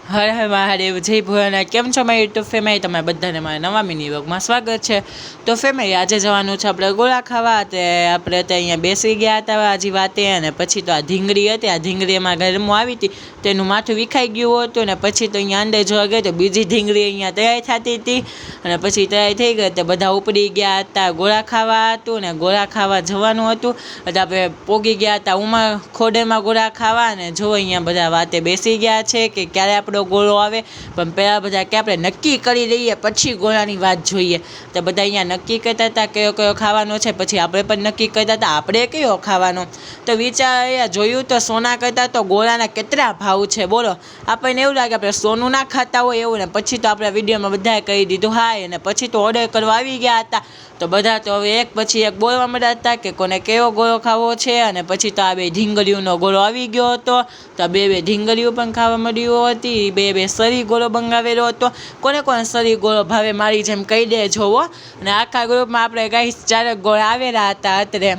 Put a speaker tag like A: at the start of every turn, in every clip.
A: હર હર મહાદેવ, જય ભોળાનાથ. કેમ છો મારી યુટ્યુબ ફેમિલી? તમે બધાને મારા નવા મિની વ્લોગમાં સ્વાગત છે. તો ફેમિલી, આજે જવાનું છે આપણે ગોળા ખાવા. તે આપણે તો અહીંયા બેસી ગયા હતા હજી વાતે, અને પછી તો આ ઢીંગરી હતી, આ ઢીંગરીમાં ગરમો આવી હતી, તેનું માથું વિખાઈ ગયું હતું. ને પછી તો અહીંયા અંદર જોવા ગઈ તો બીજી ઢીંગરી અહીંયા તૈયાર થતી હતી, અને પછી તૈયાર થઈ ગઈ તો બધા ઉપડી ગયા હતા. ગોળા ખાવા હતું ને ગોળા ખાવા જવાનું હતું, એટલે આપણે પોગી ગયા હતા ઉમા ખોડેમાં ગોળા ખાવા. અને જો અહીંયા બધા વાતે બેસી ગયા છે કે ક્યારે આપણે ગોળો આવે, પણ પહેલાં બધા કે આપણે નક્કી કરી લઈએ પછી ગોળાની વાત જોઈએ. તો બધા અહીંયા નક્કી કરતા હતા કયો કયો ખાવાનો છે, પછી આપણે પણ નક્કી કરતા હતા આપણે કયો ખાવાનો. તો વિચાર જોયું તો સોના કરતાં તો ગોળાના કેટલા ભાવ છે બોલો. આપણને એવું લાગે આપણે સોનું ના ખાતા હોય એવું. ને પછી તો આપણે વિડીયોમાં બધાએ કહી દીધું હાય, અને પછી તો ઓર્ડર કરવા આવી ગયા હતા. તો બધા તો હવે એક પછી એક બોલવા માંડ્યા હતા કે કોને કેવો ગોળો ખાવો છે. અને પછી તો આ બે ઢીંગલીઓનો ગોળો આવી ગયો હતો, તો બે ઢીંગલીઓ પણ ખાવા મળ્યું હતી. બે સરી ગોળો મંગાવેલો હતો. કોને કોને સરી ગોળો ભાવે મારી જેમ કહી દે જોવો. અને આખા ગ્રુપમાં આપણે ગાઈસ 4 ગોળા આવેલા હતા અત્રે.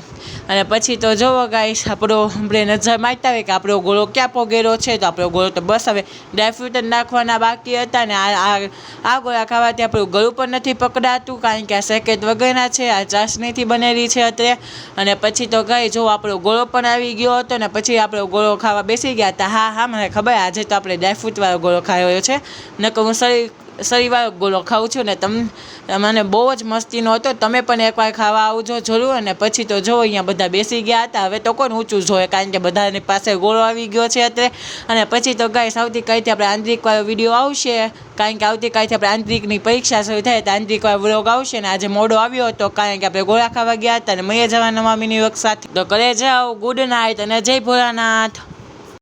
A: અને પછી તો જોવો ગાઈસ, આપણે નજર મારતા હોય કે આપણો ગોળો ક્યાં પોગેલો છે. તો આપણો ગોળો તો બસ હવે ડ્રાયફ્રૂટ જ નાખવાના બાકી હતા. ને આ ગોળા ખાવાથી આપણું ગળું પણ નથી પકડાતું, કારણ કે આ શેકેત વગરના છે, આ ચાસણીથી બનેલી છે અત્રે. અને પછી તો ગાઈ જો આપણો ગોળો પણ આવી ગયો હતો. ને પછી આપણો ગોળો ખાવા બેસી ગયા હતા. હા મને ખબર, આજે તો આપણે ડ્રાયફ્રૂટવાળો ગોળો ખાયો છે, નકર હું સરીવાળો ગોળો ખાઉં છું. ને મને બહુ જ મસ્તીનો હતો. તમે પણ એકવાર ખાવા આવજો જરૂર. અને પછી તો જો અહીંયા બધા બેસી ગયા હતા. હવે તો કોણ ઊંચું જોઈએ, કારણ કે બધાની પાસે ગોળો આવી ગયો છે અત્યારે. અને પછી તો ગાઈસ આવતીકાલથી આપણે આંતરિકવાળો વિડીયો આવશે, કારણ કે આવતીકાલથી આપણે આંતરિકની પરીક્ષા શરૂ થાય તો આંતરિકવાળો વ્લોગ આવશે. ને આજે મોડો આવ્યો હતો કારણ કે આપણે ગોળા ખાવા ગયા હતા. અને મળીએ જવા નવા મિની વ્લોગ સાથે. તો ઘરે જાઓ, ગુડ નાઇટ અને જય ભોળાનાથ.